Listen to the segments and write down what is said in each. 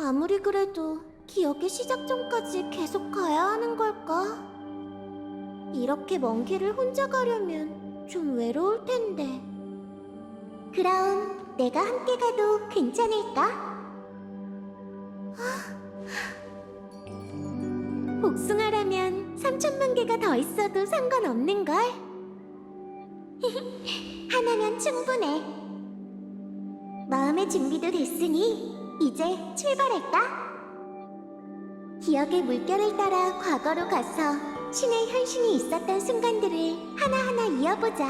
아무리 그래도 기억의 시작점까지 계속 가야 하는 걸까? 이렇게 먼 길을 혼자 가려면 좀 외로울 텐데. 그럼 내가 함께 가도 괜찮을까? 복숭아라면 3천만 개가 더 있어도 상관없는걸? 하나면 충분해. 마음의 준비도 됐으니 이제 출발할까? 기억의 물결을 따라 과거로 가서 신의 현신이 있었던 순간들을 하나하나 이어보자.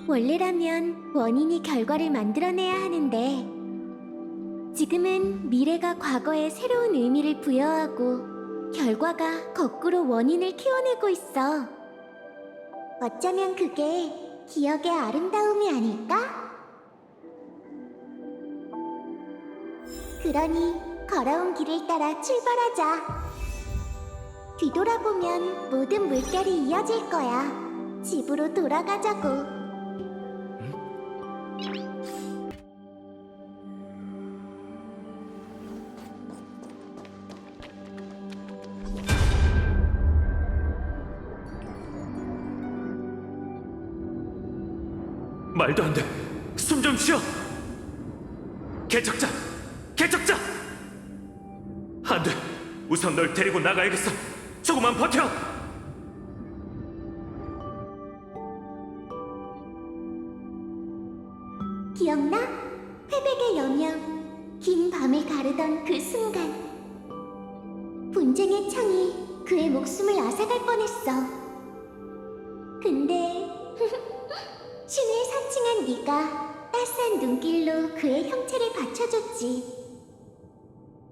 원래라면 원인이 결과를 만들어내야 하는데 지금은 미래가 과거에 새로운 의미를 부여하고 결과가 거꾸로 원인을 키워내고 있어. 어쩌면 그게 기억의 아름다움이 아닐까? 그러니 걸어온 길을 따라 출발하자. 뒤돌아보면 모든 물결이 이어질 거야. 집으로 돌아가자고. 말도 안 돼. 숨 좀 쉬어. 개척자! 개척자! 안 돼. 우선 널 데리고 나가야겠어. 조금만 버텨. 기억나? 회백의 여명, 긴 밤을 가르던 그 순간. 분쟁의 창이 그의 목숨을 앗아갈 뻔했어. 근데 신을 사칭한 네가 따스한 눈길로 그의 형체를 받쳐줬지.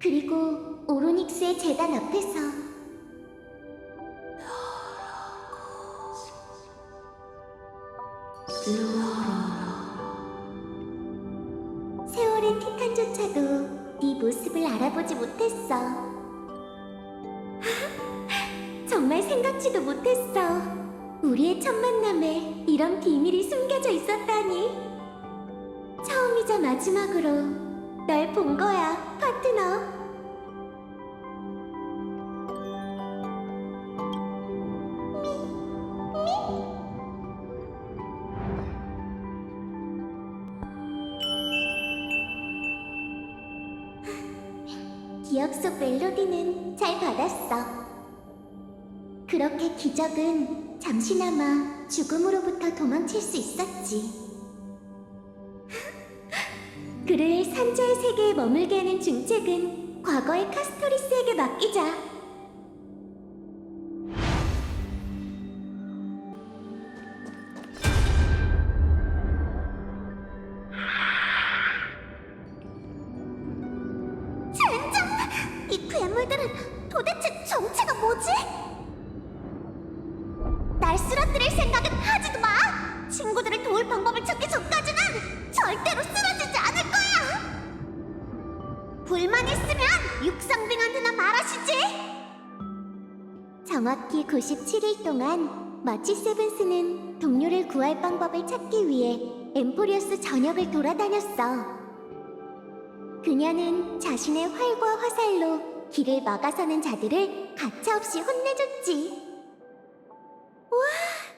그리고 오로닉스의 재단 앞에서 세월의 티탄조차도 네 모습을 알아보지 못했어. 정말 생각지도 못했어. 우리의 첫 만남에 이런 비밀이 숨겨져 있었다니. 처음이자 마지막으로 널 본 거야, 파트너. 기억 속 멜로디는 잘 받았어. 그렇게 기적은 잠시나마 죽음으로부터 도망칠 수 있었지. 그를 산자의 세계에 머물게 하는 중책은 과거의 카스토리스에게 맡기자. 젠장! 이 괴물들은 도대체 정체가 뭐지? 날 쓰러뜨릴 생각은 하지도 마! 친구들을 도울 방법을 찾기 전까지는 절대로 쓰러지지 않을 거야! 불만 있으면 육상兵한테나 말하시지! 정확히 97일 동안 마치 세븐스는 동료를 구할 방법을 찾기 위해 엠포리어스 전역을 돌아다녔어. 그녀는 자신의 활과 화살로 길을 막아서는 자들을 가차없이 혼내줬지. 우와,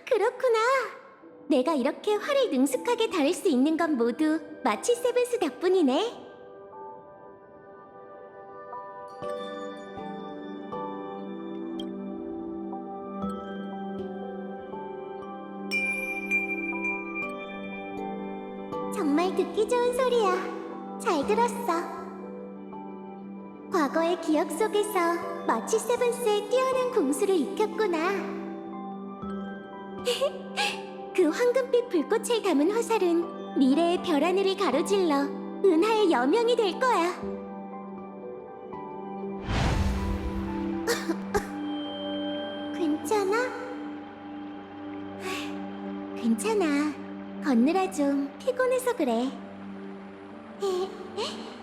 그렇구나. 내가 이렇게 활을 능숙하게 다룰 수 있는 건 모두 마치 세븐스 덕분이네. 정말 듣기 좋은 소리야. 잘 들었어. 과거의 기억 속에서 마치 세븐스의 뛰어난 궁수를 익혔구나. 그 황금빛 불꽃을 담은 화살은 미래의 별 하늘을 가로질러 은하의 여명이 될 거야. 괜찮아? 괜찮아. 걷느라 좀 피곤해서 그래.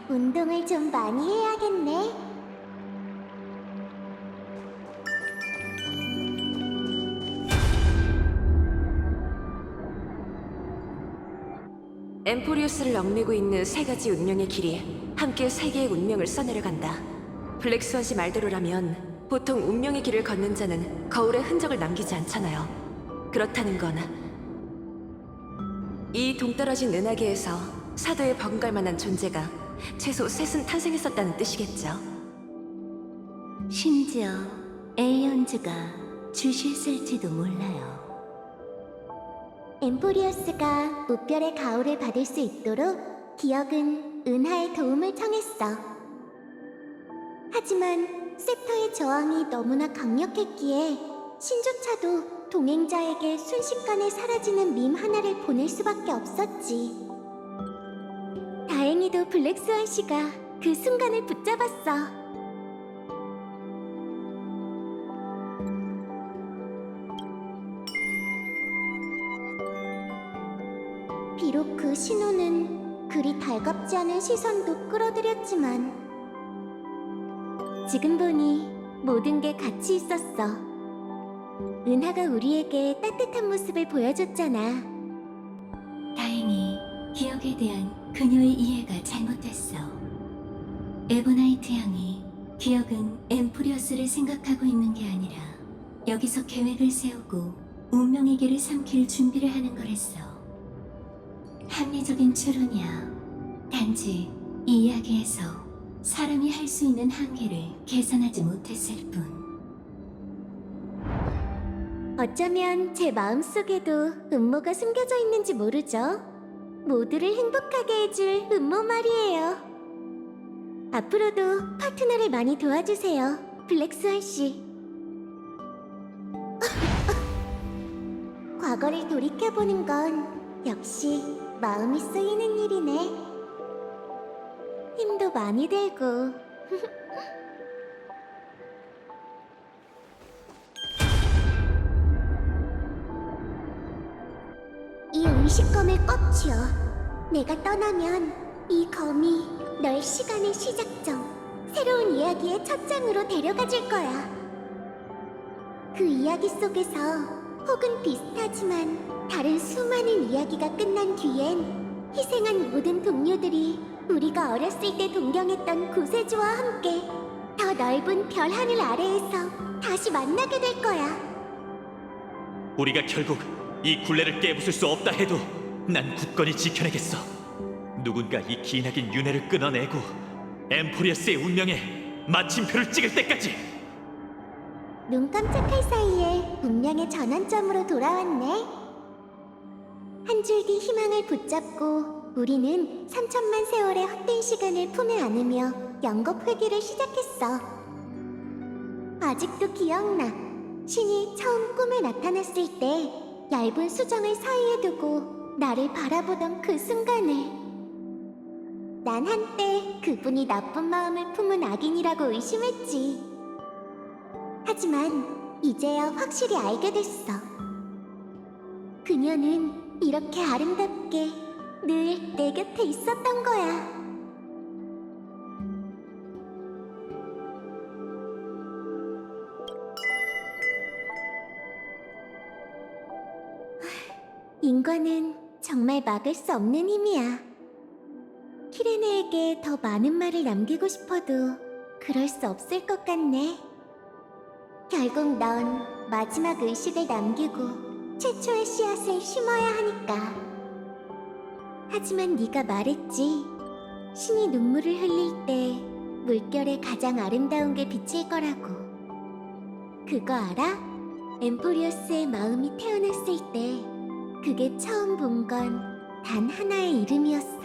운동을 좀 많이 해야겠네. 엠포리우스를 얽매고 있는 세 가지 운명의 길이 함께 세계의 운명을 써내려간다. 블랙스완 씨 말대로라면 보통 운명의 길을 걷는 자는 거울에 흔적을 남기지 않잖아요. 그렇다는 건 이 동떨어진 은하계에서 사도에 버금갈 만한 존재가 최소 셋은 탄생했었다는 뜻이겠죠. 심지어 에이언즈가 주시했을지도 몰라요. 엠포리어스가 무별의 가호를 받을 수 있도록 기억은 은하의 도움을 청했어. 하지만 셉터의 저항이 너무나 강력했기에 신조차도 동행자에게 순식간에 사라지는 밈 하나를 보낼 수밖에 없었지. 다행히도 블랙스완 씨가 그 순간을 붙잡았어. 비록 그 신호는 그리 달갑지 않은 시선도 끌어들였지만 지금 보니 모든 게 같이 있었어. 은하가 우리에게 따뜻한 모습을 보여줬잖아. 다행히 기억에 대한 그녀의 이해가 잘못됐어. 에보나이트 양이 기억은 엠프리어스를 생각하고 있는 게 아니라 여기서 계획을 세우고 운명의 길을 삼킬 준비를 하는 거랬어. 합리적인 추론이야. 단지 이 이야기에서 사람이 할 수 있는 한계를 계산하지 못했을 뿐. 어쩌면 제 마음속에도 음모가 숨겨져 있는지 모르죠. 모두를 행복하게 해줄 음모 말이에요. 앞으로도 파트너를 많이 도와주세요, 블랙스완 씨. 과거를 돌이켜보는 건 역시 마음이 쓰이는 일이네. 힘도 많이 들고. 이 의식검을 꽉 쥐어. 내가 떠나면 이 검이 널 시간의 시작점, 새로운 이야기의 첫 장으로 데려가 줄 거야. 그 이야기 속에서 혹은 비슷하지만 다른 수많은 이야기가 끝난 뒤엔 희생한 모든 동료들이 우리가 어렸을 때 동경했던 구세주와 함께 더 넓은 별 하늘 아래에서 다시 만나게 될 거야. 우리가 결국 이 굴레를 깨부술 수 없다 해도 난 굳건히 지켜내겠어. 누군가 이 기나긴 윤회를 끊어내고 엠포리어스의 운명에 마침표를 찍을 때까지. 눈 깜짝할 사이에 운명의 전환점으로 돌아왔네. 한 줄기 희망을 붙잡고 우리는 3천만 세월의 헛된 시간을 품에 안으며 영겁 회귀를 시작했어. 아직도 기억나. 신이 처음 꿈에 나타났을 때 얇은 수정을 사이에 두고 나를 바라보던 그 순간을. 난 한때 그분이 나쁜 마음을 품은 악인이라고 의심했지. 하지만 이제야 확실히 알게 됐어. 그녀는 이렇게 아름답게 늘 내 곁에 있었던 거야. 인간은 정말 막을 수 없는 힘이야. 키레네에게 더 많은 말을 남기고 싶어도 그럴 수 없을 것 같네. 결국 넌 마지막 의식을 남기고 최초의 씨앗을 심어야 하니까. 하지만 네가 말했지. 신이 눈물을 흘릴 때 물결에 가장 아름다운 게 비칠 거라고. 그거 알아? 엠포리어스의 마음이 태어났을 때 그게 처음 본 건 단 하나의 이름이었어.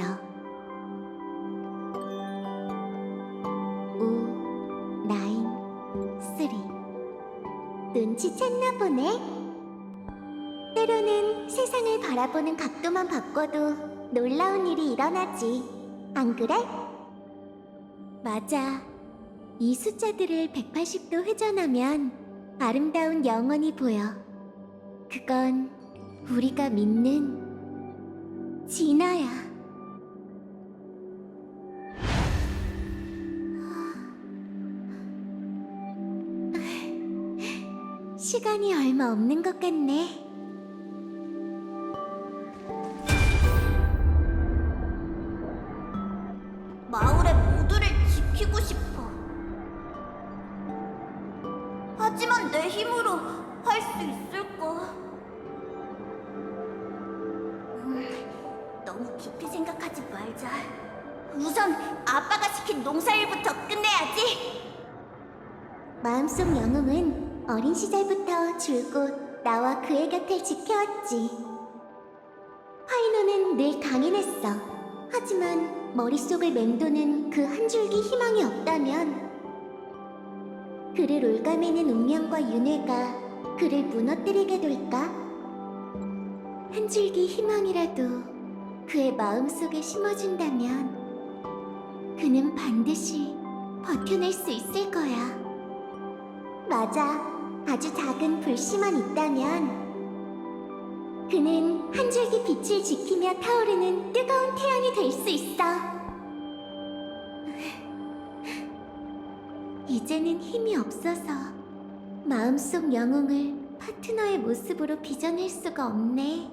5, 9, 3. 눈치챘나 보네. 때로는 세상을 바라보는 각도만 바꿔도 놀라운 일이 일어나지. 안 그래? 맞아. 이 숫자들을 180도 회전하면 아름다운 영혼이 보여. 그건 우리가 믿는 진아야. 시간이 얼마 없는 것 같네. 하지만 내 힘으로 할 수 있을까? 너무 깊이 생각하지 말자. 우선 아빠가 시킨 농사일부터 끝내야지. 마음속 영웅은 어린 시절부터 줄곧 나와 그의 곁을 지켜왔지. 파이노는 늘 강인했어. 하지만 머릿속을 맴도는 그 한 줄기 희망이 없다면 그를 올가매는 운명과 윤회가 그를 무너뜨리게 될까? 한 줄기 희망이라도 그의 마음속에 심어준다면 그는 반드시 버텨낼 수 있을 거야. 맞아. 아주 작은 불씨만 있다면 그는 한 줄기 빛을 지키며 타오르는 뜨거운 태양이 될 수 있어. 이제는 힘이 없어서 마음속 영웅을 파트너의 모습으로 빚어낼 수가 없네.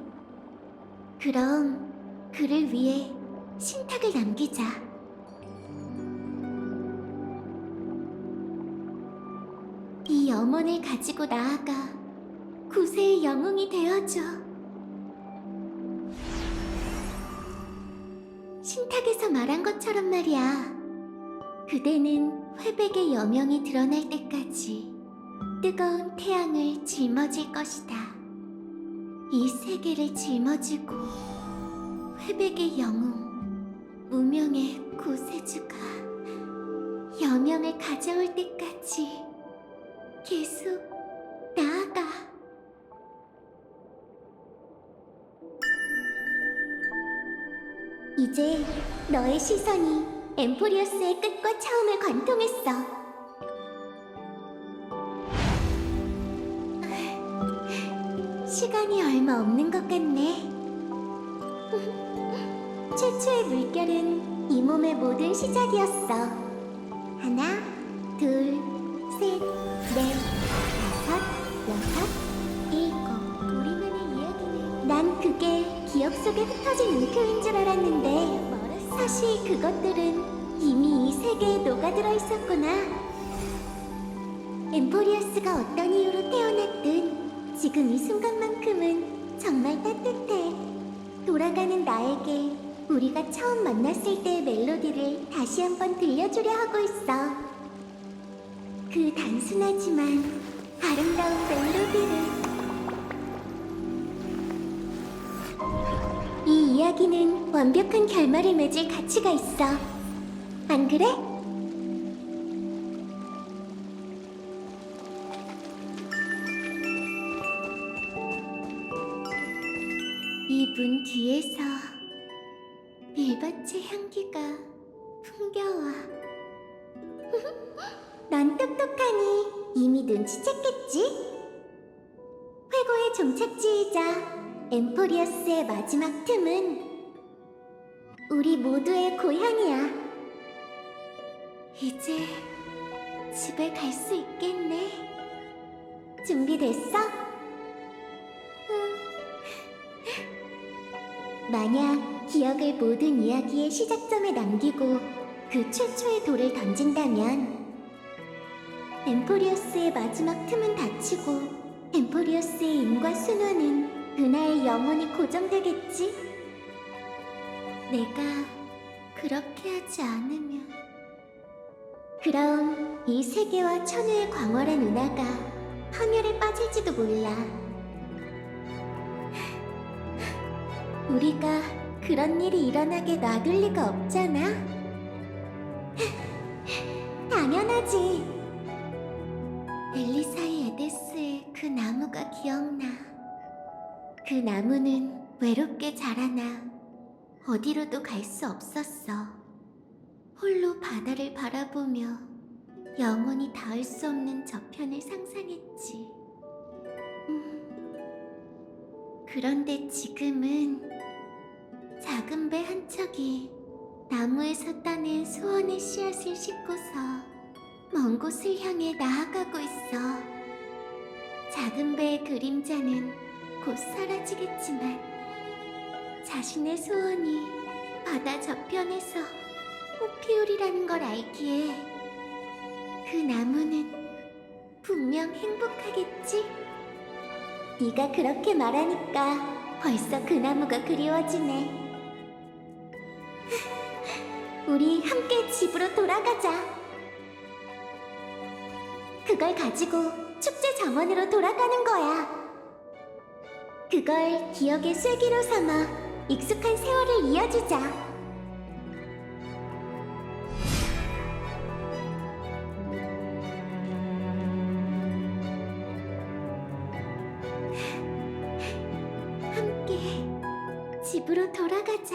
그럼 그를 위해 신탁을 남기자. 이 염원을 가지고 나아가 구세의 영웅이 되어줘. 신탁에서 말한 것처럼 말이야. 그대는 회백의 여명이 드러날 때까지 뜨거운 태양을 짊어질 것이다. 이 세계를 짊어지고 회백의 영웅, 무명의 구세주가 여명을 가져올 때까지 계속 나아가. 이제 너의 시선이 엠포리어스의 끝과 처음을 관통했어. 시간이 얼마 없는 것 같네. 최초의 물결은 이 몸의 모든 시작이었어. 하나, 둘, 셋, 넷, 다섯, 여섯, 일곱. 우리만의 이야기는 난 그게 기억 속에 흩어진 웅표인 줄 알았는데 사실 그것들은 이미 이 세계에 녹아들어 있었구나. 엠포리어스가 어떤 이유로 태어났든 지금 이 순간만큼은 정말 따뜻해. 돌아가는 나에게 우리가 처음 만났을 때의 멜로디를 다시 한번 들려주려 하고 있어. 그 단순하지만 아름다운 멜로디를. 이 이야기는 완벽한 결말을 맺을 가치가 있어. 안 그래? 이 문 뒤에서 밀밭의 향기가 풍겨와. 넌 똑똑하니 이미 눈치챘겠지? 회고의 종착지이자 엠포리어스의 마지막 틈은 우리 모두의 고향이야. 이제 집에 갈 수 있겠네. 준비됐어? 만약 기억을 모든 이야기의 시작점에 남기고 그 최초의 돌을 던진다면 엠포리어스의 마지막 틈은 닫히고 엠포리어스의 인과 순환은 그날 영원히 고정되겠지? 내가 그렇게 하지 않으면 그럼 이 세계와 천우의 광활한 은하가 파멸에 빠질지도 몰라. 우리가 그런 일이 일어나게 놔둘 리가 없잖아. 당연하지. 엘리사의 에데스의 그 나무가 기억나. 그 나무는 외롭게 자라나 어디로도 갈 수 없었어. 홀로 바다를 바라보며 영원히 닿을 수 없는 저편을 상상했지. 그런데 지금은 작은 배 한 척이 나무에서 따낸 소원의 씨앗을 싣고서 먼 곳을 향해 나아가고 있어. 작은 배의 그림자는 곧 사라지겠지만 자신의 소원이 바다 저편에서 꽃 피우리라는 걸 알기에 그 나무는 분명 금방 행복하겠지? 네가 그렇게 말하니까 벌써 그 나무가 그리워지네. 우리 함께 집으로 돌아가자. 그걸 가지고 축제 정원으로 돌아가는 거야. 그걸 기억의 쐐기로 삼아 익숙한 세월을 이어주자. 함께 집으로 돌아가자.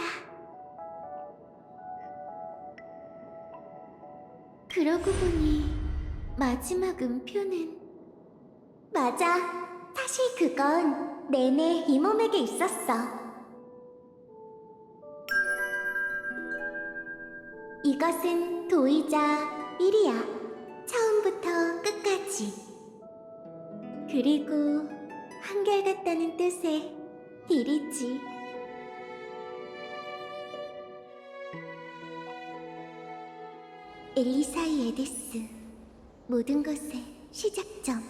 그러고 보니 마지막 음표는 맞아. 사실 그건 내내 이 몸에게 있었어. 이것은 도이자 1이야. 처음부터 끝까지. 그리고 한결같다는 뜻의 1이지. 엘리사이 에데스. 모든 것의 시작점.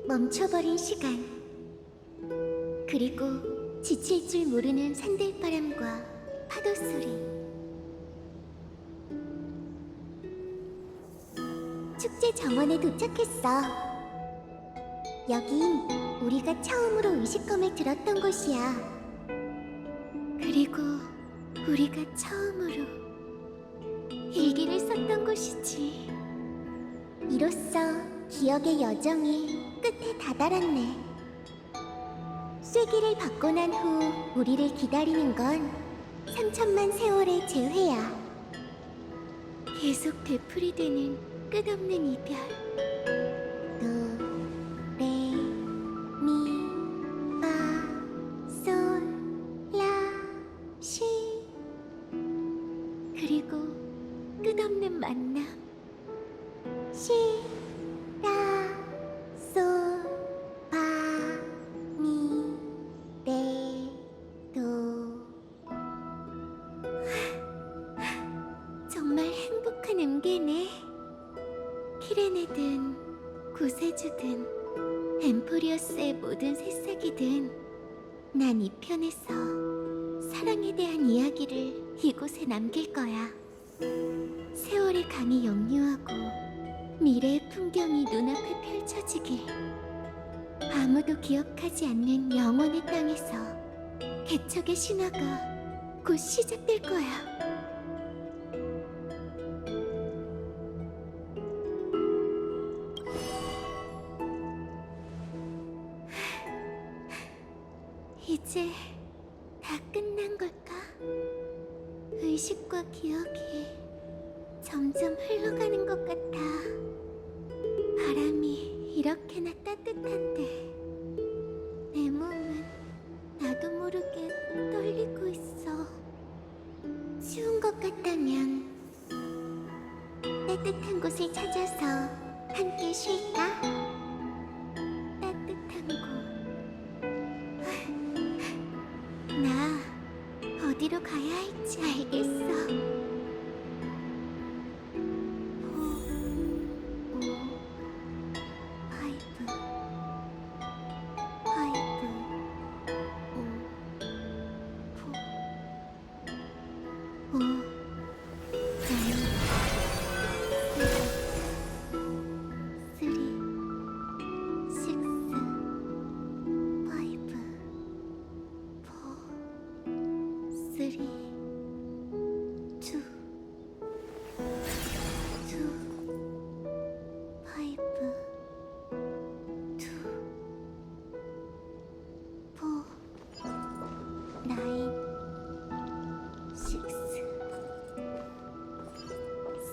멈춰버린 시간. 그리고 지칠 줄 모르는 산들바람과 파도 소리. 축제 정원에 도착했어. 여긴 우리가 처음으로 의식검을 들었던 곳이야. 그리고 우리가 처음으로 일기를 썼던 곳이지. 이로써 기억의 여정이 끝에 다다랐네. 쐐기를 받고 난 후 우리를 기다리는 건 3천만 세월의 재회야. 계속 되풀이되는 끝없는 이별. 도, 레, 미, 파, 솔, 라, 시. 그리고 끝없는 만남. 시, 라, 솔, 파, 미, 레, 도. 정말 행복한 음계네. 키레네든 구세주든 엠포리어스의 모든 새싹이든 난 이 편에서 사랑에 대한 이야기를 이곳에 남길 거야. 세월의 강이 역류하고 미래의 풍경이 눈앞에 펼쳐지길. 아무도 기억하지 않는 영원의 땅에서 개척의 신화가 곧 시작될 거야. 이제 다 끝난 걸까? 의식과 기억이 점점 흘러가는 것 같아. 바람이 이렇게나 따뜻한데 내 몸은 나도 모르게 떨리고 있어. 추운 것 같다면 따뜻한 곳을 찾아서 함께 쉴까? 따뜻한 곳. 나 어디로 가야 할지 알겠어.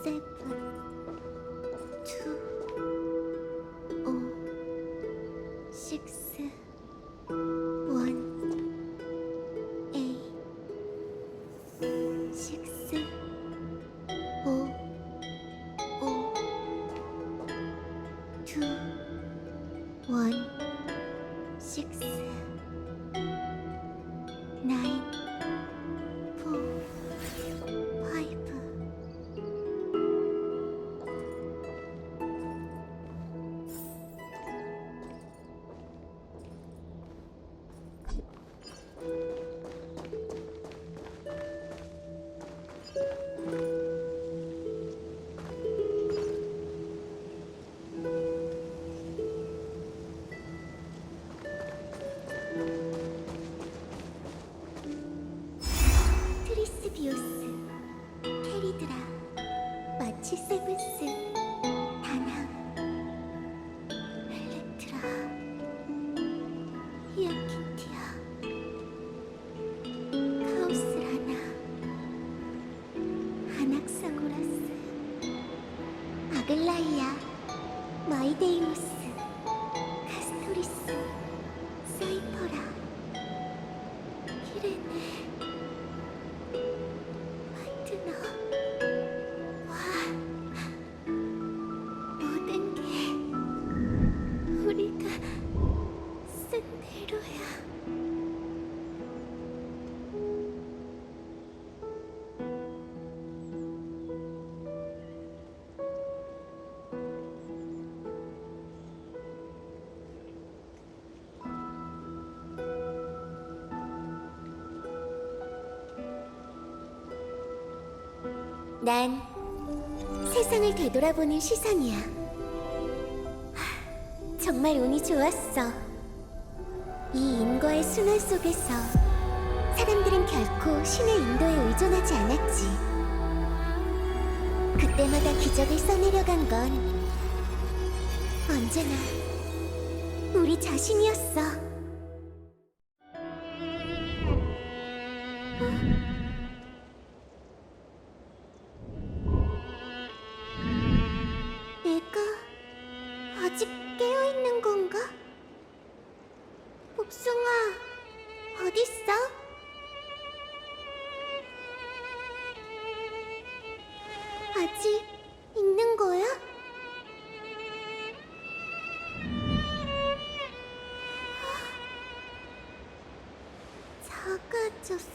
4, 5, 5, 5, 9, 9, 아르치 세븐스, 다낭, 엘렉트라, 히아키티아, 카오스 라나, 아낙사고라스, 아글라이아, 마이데이모스, 카스토리스, 사이퍼라, 키레네, 파이트너. 와, 모든 게 우리가 쓴 대로야. 난 세상을 되돌아보는 시선이야. 정말 운이 좋았어. 이 인과의 순환 속에서 사람들은 결코 신의 인도에 의존하지 않았지. 그때마다 기적을 써내려간 건 언제나 우리 자신이었어. 내가 아직 깨어있는 건가? 복숭아, 어딨어? 아직 있는 거야? 작아졌어?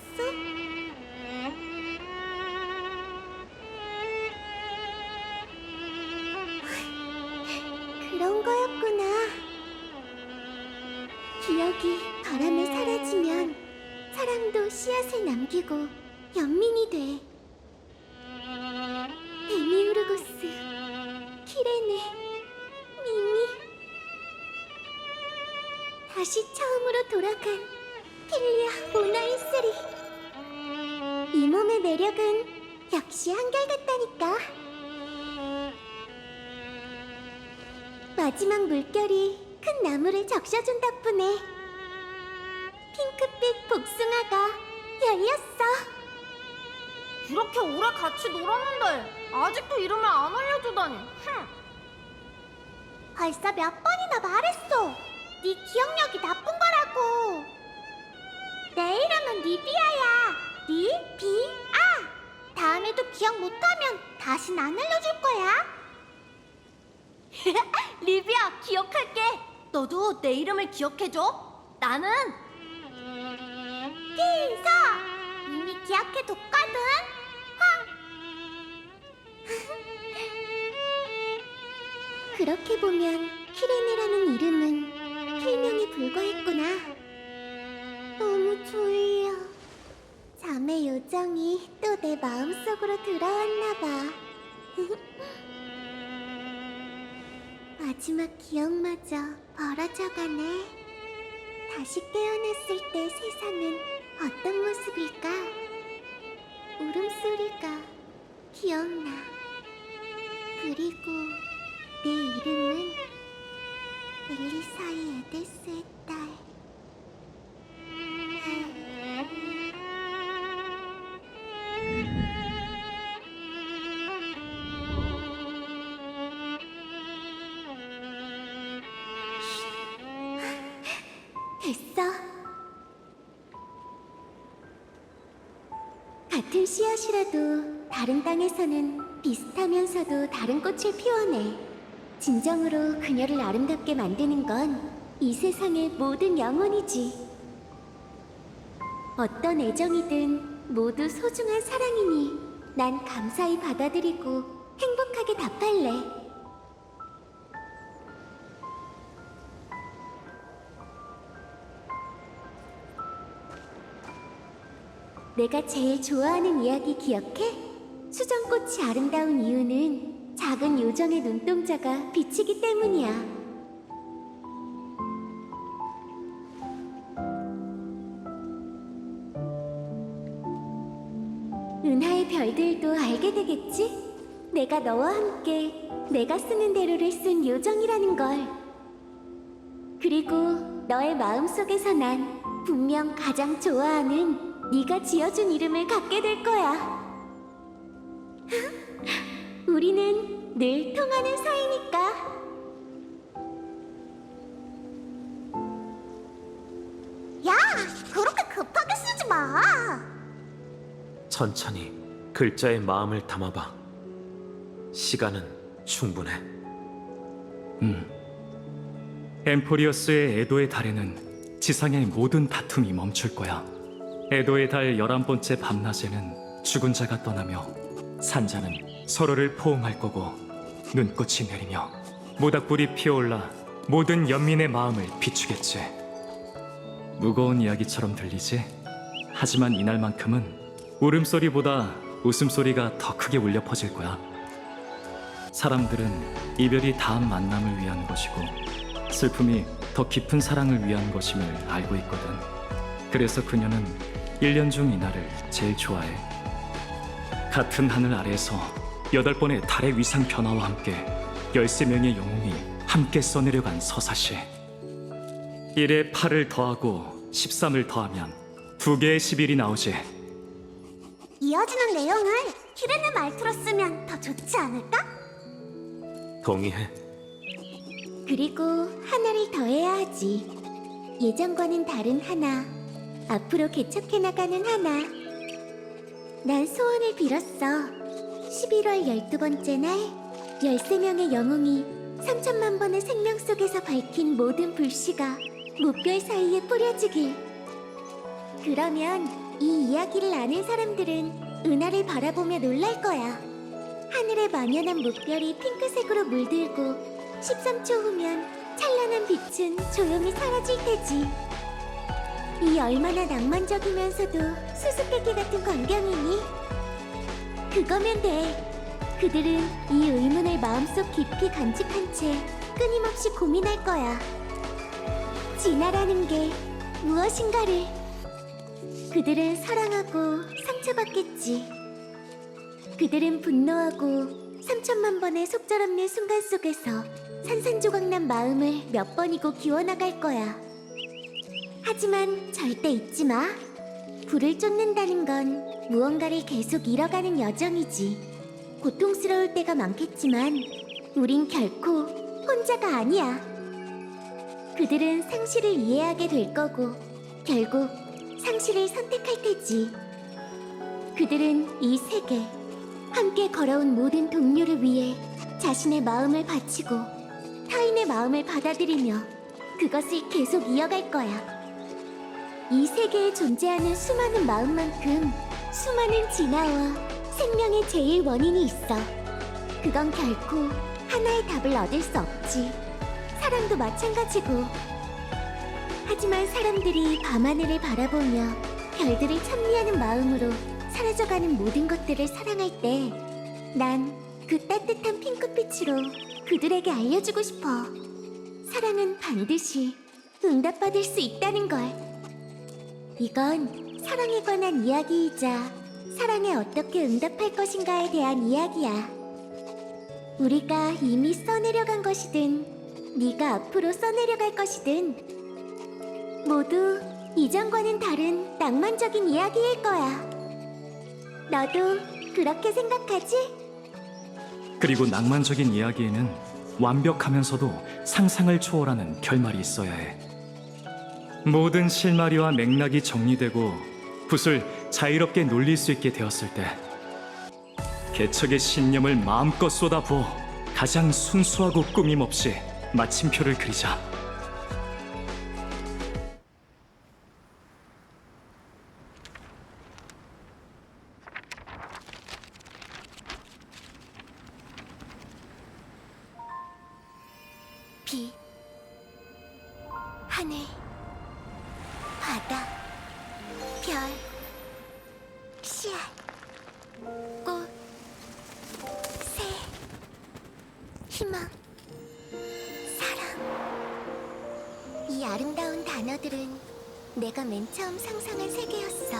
그런 거였구나. 기억이 바람에 사라지면 사랑도 씨앗을 남기고 연민이 돼. 데미우르고스, 키레네, 미미. 다시 처음으로 돌아간 필리아 모나인스리. 이 몸의 매력은 역시 한결같다니까. 마지막 물결이 큰 나무를 적셔준 덕분에 핑크빛 복숭아가 열렸어. 이렇게 오래 같이 놀았는데 아직도 이름을 안 알려주다니. 벌써 몇 번이나 말했어. 네 기억력이 나쁜 거라고. 내 이름은 리비아야. 리비아. 다음에도 기억 못하면 다신 안 알려줄 거야. 리비야, 기억할게. 너도 내 이름을 기억해줘. 나는 핀서. 이미 기억해뒀거든. 그렇게 보면 키레네라는 이름은 필명에 불과했구나. 너무 졸려. 잠의 요정이 또 내 마음속으로 들어왔나 봐. 마지막 기억마저 벌어져가네. 다시 깨어났을 때 세상은 어떤 모습일까? 울음소리가 기억나. 그리고 내 이름은 멜리사이 에데스의 딸. 됐어. 같은 씨앗이라도 다른 땅에서는 비슷하면서도 다른 꽃을 피워내. 진정으로 그녀를 아름답게 만드는 건 이 세상의 모든 영혼이지. 어떤 애정이든 모두 소중한 사랑이니 난 감사히 받아들이고 행복하게 답할래. 내가 제일 좋아하는 이야기 기억해? 수정꽃이 아름다운 이유는 작은 요정의 눈동자가 비치기 때문이야. 은하의 별들도 알게 되겠지? 내가 너와 함께 내가 쓰는 대로를 쓴 요정이라는 걸. 그리고 너의 마음속에서 난 분명 가장 좋아하는 네가 지어준 이름을 갖게 될 거야. 우리는 늘 통하는 사이니까. 야, 그렇게 급하게 쓰지 마. 천천히 글자에 마음을 담아봐. 시간은 충분해. 엠포리어스의 에도의 달에는 지상의 모든 다툼이 멈출 거야. 에도의 달 11번째 밤낮에는 죽은 자가 떠나며 산자는 서로를 포옹할 거고 눈꽃이 내리며 모닥불이 피어올라 모든 연민의 마음을 비추겠지. 무거운 이야기처럼 들리지? 하지만 이날만큼은 울음소리보다 웃음소리가 더 크게 울려 퍼질 거야. 사람들은 이별이 다음 만남을 위한 것이고 슬픔이 더 깊은 사랑을 위한 것임을 알고 있거든. 그래서 그녀는 1년 중 이날을 제일 좋아해. 같은 하늘 아래에서 8번의 달의 위상 변화와 함께 13명의 영웅이 함께 써내려간 서사시. 1에 8을 더하고 13을 더하면 2개의 11이 나오지. 이어지는 내용을 키르네 말투로 쓰면 더 좋지 않을까? 동의해. 그리고 하나를 더해야 하지. 예전과는 다른 하나, 앞으로 개척해 나가는 하나. 난 소원을 빌었어. 11월 12번째 날 13명의 영웅이 3천만 번의 생명 속에서 밝힌 모든 불씨가 무별 사이에 뿌려지길. 그러면 이 이야기를 아는 사람들은 은하를 바라보며 놀랄 거야. 하늘에 만연한 무별이 핑크색으로 물들고 13초 후면 찬란한 빛은 조용히 사라질 테지. 이 얼마나 낭만적이면서도 수수께끼 같은 광경이니? 그거면 돼. 그들은 이 의문을 마음속 깊이 간직한 채 끊임없이 고민할 거야. 진화라는 게 무엇인가를. 그들은 사랑하고 상처받겠지. 그들은 분노하고 3천만 번의 속절없는 순간 속에서 산산조각난 마음을 몇 번이고 기워나갈 거야. 하지만 절대 잊지 마. 불을 쫓는다는 건 무언가를 계속 잃어가는 여정이지. 고통스러울 때가 많겠지만 우린 결코 혼자가 아니야. 그들은 상실을 이해하게 될 거고 결국 상실을 선택할 테지. 그들은 이 세계, 함께 걸어온 모든 동료를 위해 자신의 마음을 바치고 타인의 마음을 받아들이며 그것을 계속 이어갈 거야. 이 세계에 존재하는 수많은 마음만큼 수많은 진화와 생명의 제일 원인이 있어. 그건 결코 하나의 답을 얻을 수 없지. 사랑도 마찬가지고. 하지만 사람들이 밤하늘을 바라보며 별들을 찬미하는 마음으로 사라져가는 모든 것들을 사랑할 때 난 그 따뜻한 핑크빛으로 그들에게 알려주고 싶어. 사랑은 반드시 응답받을 수 있다는 걸. 이건 사랑에 관한 이야기이자 사랑에 어떻게 응답할 것인가에 대한 이야기야. 우리가 이미 써내려간 것이든 네가 앞으로 써내려갈 것이든 모두 이전과는 다른 낭만적인 이야기일 거야. 너도 그렇게 생각하지? 그리고 낭만적인 이야기에는 완벽하면서도 상상을 초월하는 결말이 있어야 해. 모든 실마리와 맥락이 정리되고 붓을 자유롭게 놀릴 수 있게 되었을 때 개척의 신념을 마음껏 쏟아부어 가장 순수하고 꾸밈없이 마침표를 그리자. 빛, 하늘, 바다, 별, 씨앗, 꽃, 새, 희망, 사랑. 이 아름다운 단어들은 내가 맨 처음 상상한 세계였어.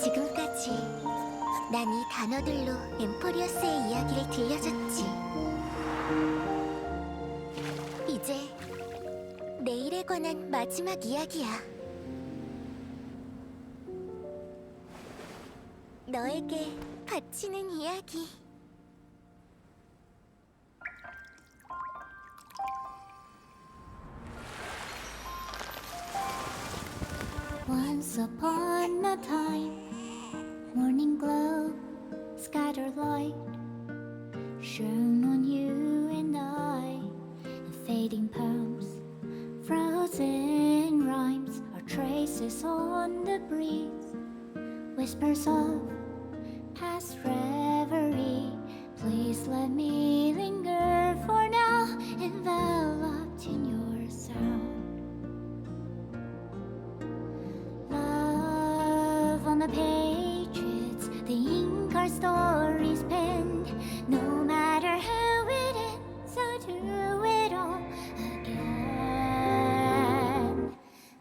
지금까지 난 이 단어들로 엠포리어스의 이야기를 들려줬지. 이제 내일에 관한 마지막 이야기야. 너에게 바치는 이야기. Once upon a time, morning glow, scattered light, shone on you and I, and fading poems, frozen rhymes, or traces on the breeze, whispers of past reverie. Please let me linger for now, enveloped in your sound. Love on the pages, the ink our stories penned. No matter how it ends, so do it all again.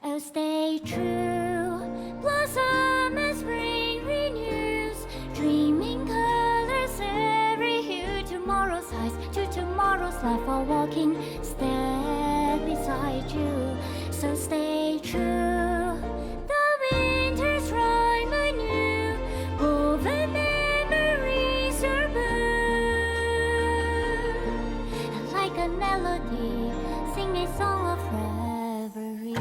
Oh, stay true, blossom as spring renews, dreaming colors every hue. Tomorrow's eyes to tomorrow's life, while walking step beside you. So stay true. The winter's rhyme anew, woven memories are blue. And like a melody, sing a song of reverie.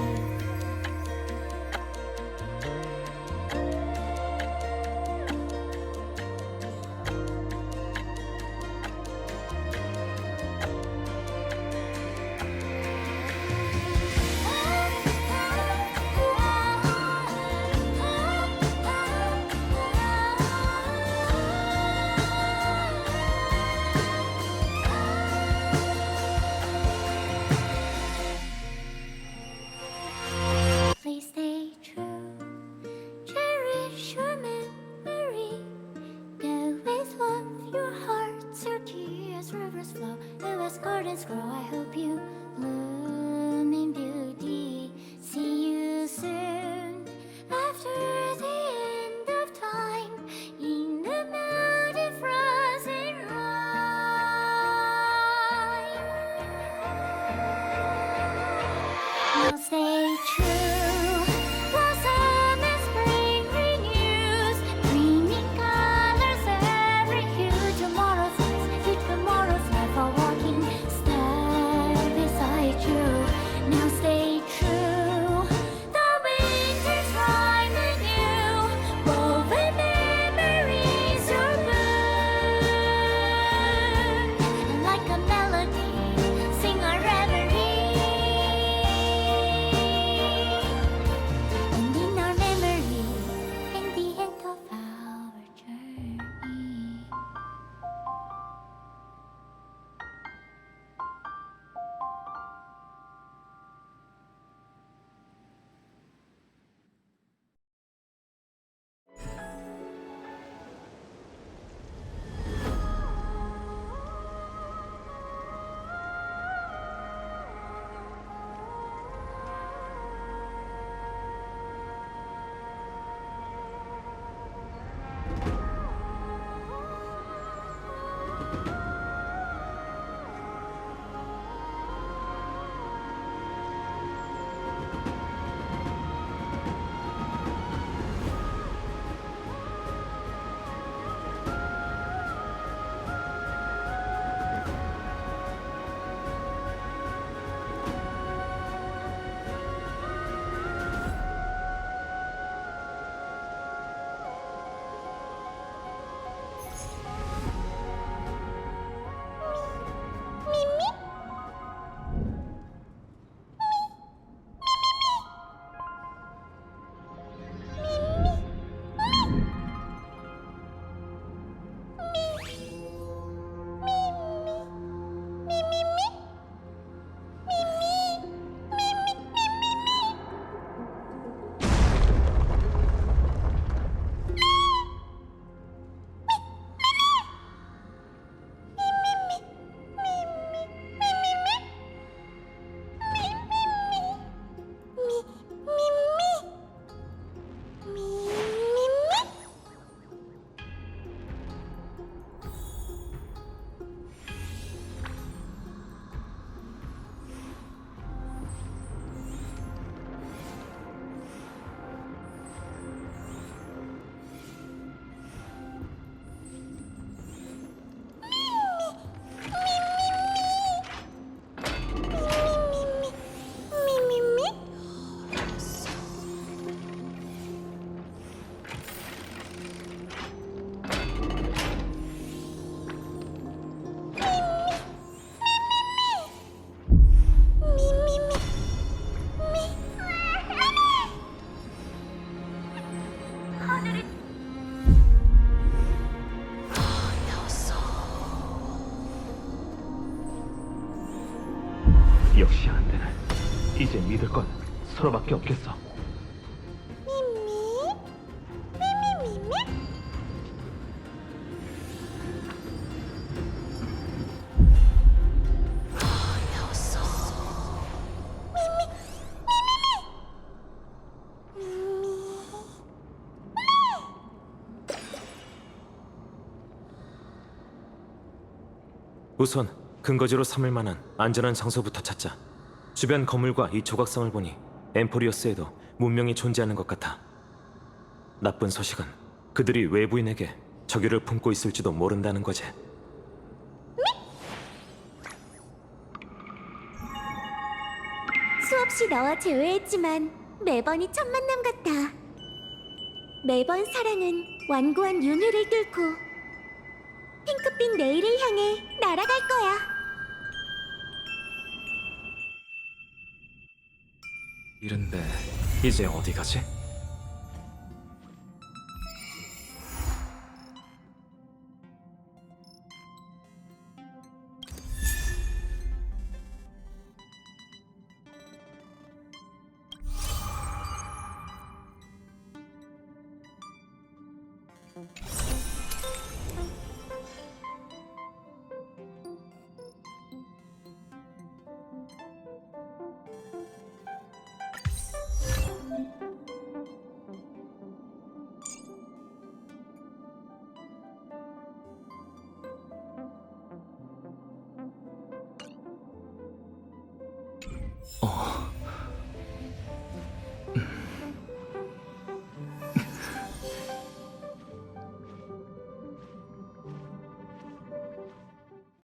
Please stay true, cherish your memory. Go with love, your hearts are key as rivers flow, as gardens grow. I hope you bloom in beauty. See you soon after the end of time, in the mountain frozen rime. Now stay true, blossom as spring renews, dreaming colors every hue. Tomorrow's eyes, to tomorrow's life, while walking step beside you. Now stay true, the winter's rhyme anew, woven memories are blue. And like a melody, sing our reverie. 역시 안 되네. 이제 믿을 건 서로밖에 없겠어. 우선 근거지로 삼을 만한 안전한 장소부터 찾자. 주변 건물과 이 조각상을 보니 엠포리어스에도 문명이 존재하는 것 같아. 나쁜 소식은 그들이 외부인에게 적유를 품고 있을지도 모른다는 거지. 수없이 너와 재회했지만 매번이 첫 만남 같아. 매번 사랑은 완고한 윤회를 뚫고 핑크빛 내일을 향해 날아갈 거야. 이른데 이제 어디 가지?